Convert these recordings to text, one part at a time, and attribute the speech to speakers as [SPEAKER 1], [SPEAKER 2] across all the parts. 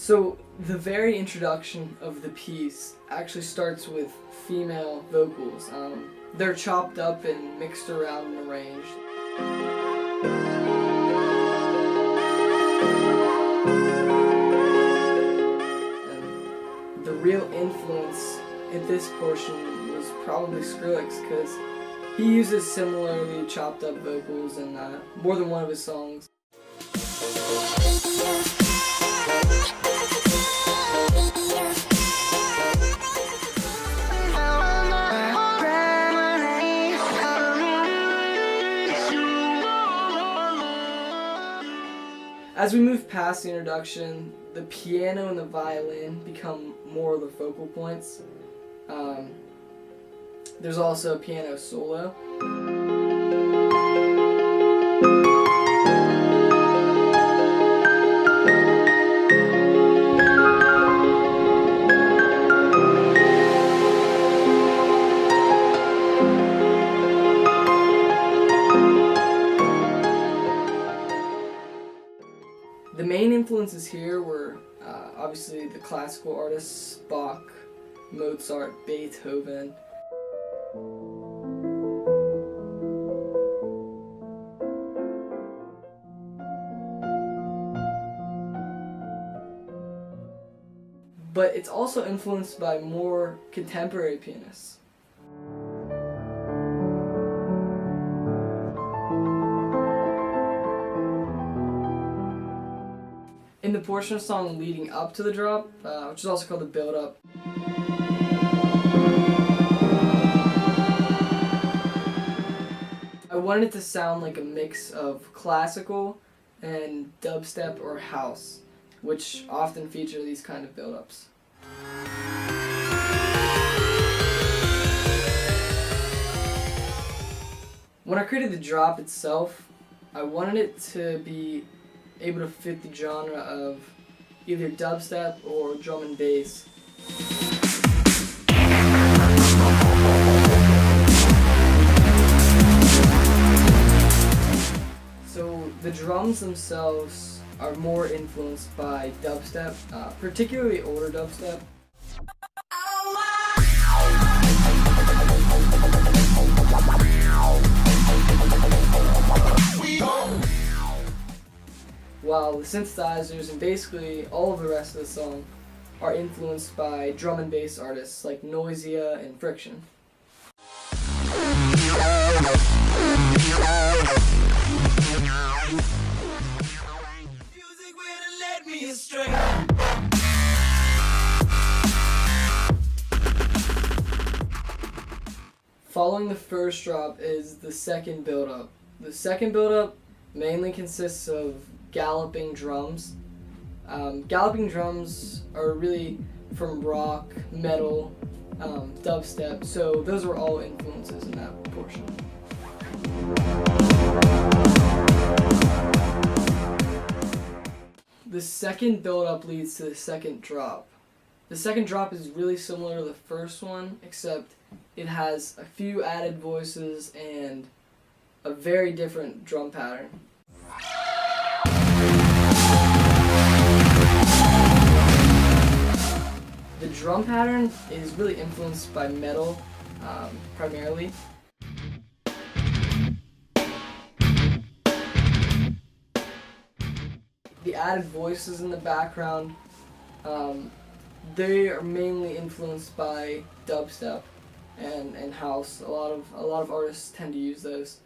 [SPEAKER 1] So the very introduction of the piece actually starts with female vocals. They're chopped up and mixed around and arranged. And the real influence at this portion was probably Skrillex, because he uses similarly chopped up vocals in more than one of his songs. As we move past the introduction, the piano and the violin become more of the focal points. There's also a piano solo. The main influences here were obviously the classical artists, Bach, Mozart, Beethoven. But it's also influenced by more contemporary pianists. In the portion of the song leading up to the drop, which is also called the build-up, I wanted it to sound like a mix of classical and dubstep or house, which often feature these kind of build-ups. When I created the drop itself, I wanted it to be able to fit the genre of either dubstep or drum and bass. So the drums themselves are more influenced by dubstep, particularly older dubstep. While the synthesizers and basically all of the rest of the song are influenced by drum and bass artists like Noisia and Friction. Following the first drop is the second build-up. The second build-up mainly consists of galloping drums. Galloping drums are really from rock, metal, dubstep, so those were all influences in that portion. The second build-up leads to the second drop. The second drop is really similar to the first one, except it has a few added voices and a very different drum pattern. The drum pattern is really influenced by metal, primarily. The added voices in the background, they are mainly influenced by dubstep and house. A lot of artists tend to use those.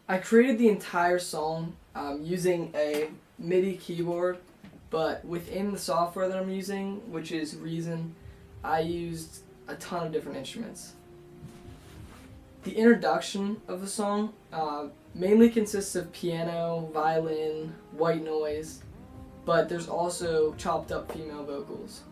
[SPEAKER 1] I created the entire song using a MIDI keyboard, but within the software that I'm using, which is Reason, I used a ton of different instruments. The introduction of the song mainly consists of piano, violin, white noise, but there's also chopped up female vocals.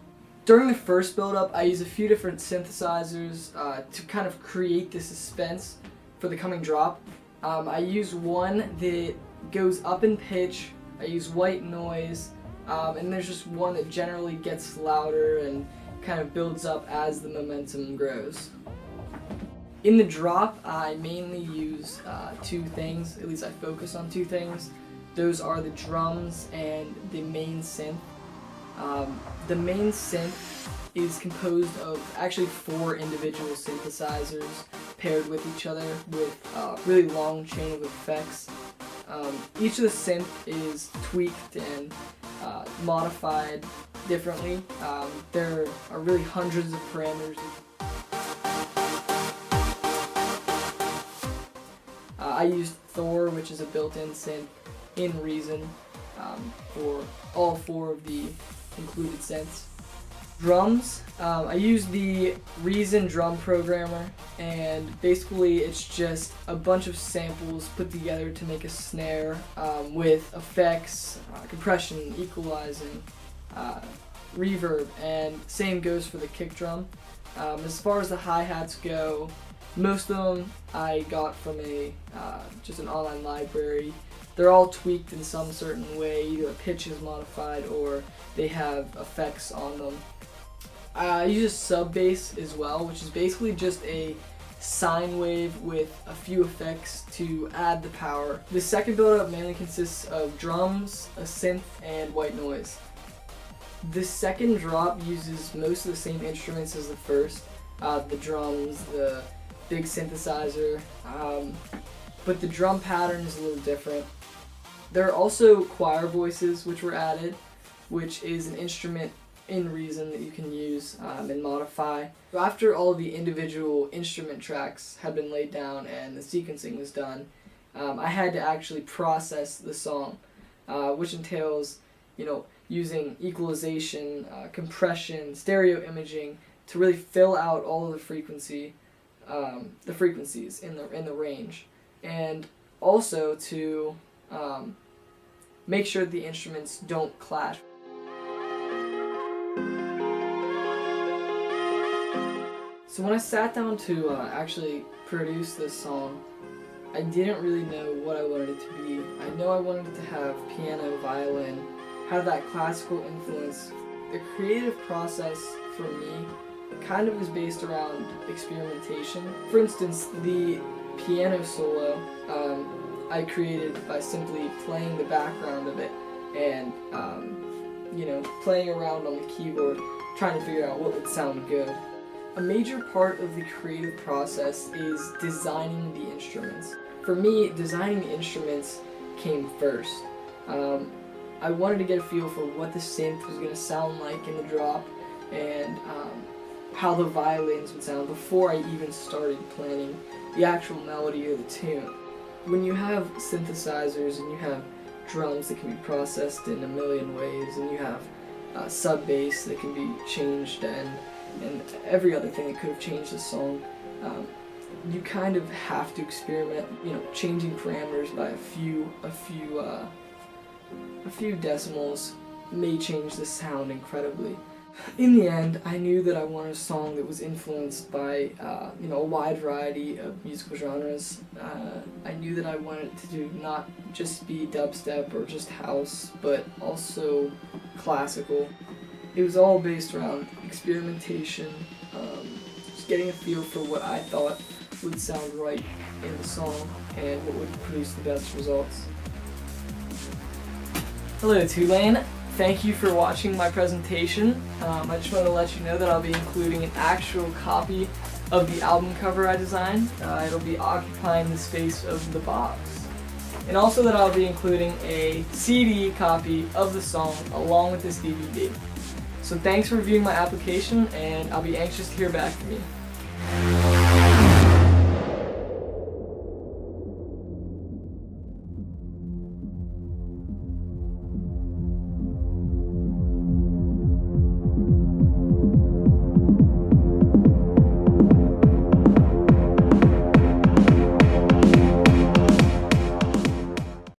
[SPEAKER 1] During the first build-up, I used a few different synthesizers to kind of create the suspense for the coming drop. I use one that goes up in pitch, I use white noise, and there's just one that generally gets louder and kind of builds up as the momentum grows. In the drop, I mainly use two things, at least I focus on two things. Those are the drums and the main synth. The main synth is composed of actually 4 individual synthesizers paired with each other with a really long chain of effects. Each of the synth is tweaked and modified differently. There are really hundreds of parameters. I used Thor, which is a built-in synth in Reason, for all 4 of the included synths. Drums, I used the Reason drum programmer, and basically it's just a bunch of samples put together to make a snare with effects, compression, equalizing, reverb, and same goes for the kick drum. As far as the hi-hats go, most of them I got from just an online library. They're all tweaked in some certain way, either a pitch is modified or they have effects on them. I use a sub bass as well, which is basically just a sine wave with a few effects to add the power. The second build-up mainly consists of drums, a synth, and white noise. The second drop uses most of the same instruments as the first, the drums, the big synthesizer, but the drum pattern is a little different. There are also choir voices which were added, which is an instrument in Reason that you can use and modify. So after all the individual instrument tracks had been laid down and the sequencing was done, I had to actually process the song, which entails, using equalization, compression, stereo imaging to really fill out all of the frequencies in the range, and also to make sure that the instruments don't clash. So when I sat down to actually produce this song, I didn't really know what I wanted it to be. I know I wanted it to have piano, violin, have that classical influence. The creative process for me kind of is based around experimentation. For instance, the piano solo I created by simply playing the background of it and playing around on the keyboard, trying to figure out what would sound good. A major part of the creative process is designing the instruments. For me, designing the instruments came first. I wanted to get a feel for what the synth was going to sound like in the drop and how the violins would sound before I even started planning the actual melody or the tune. When you have synthesizers and you have drums that can be processed in a million ways, and you have sub bass that can be changed and every other thing that could have changed the song, you kind of have to experiment, changing parameters by a few decimals may change the sound incredibly. In the end, I knew that I wanted a song that was influenced by a wide variety of musical genres. I knew that I wanted it to not just be dubstep or just house, but also classical. It was all based around experimentation, just getting a feel for what I thought would sound right in the song and what would produce the best results. Hello, Tulane. Thank you for watching my presentation. I just wanted to let you know that I'll be including an actual copy of the album cover I designed. It'll be occupying the space of the box. And also that I'll be including a CD copy of the song along with this DVD. So thanks for reviewing my application, and I'll be anxious to hear back from you.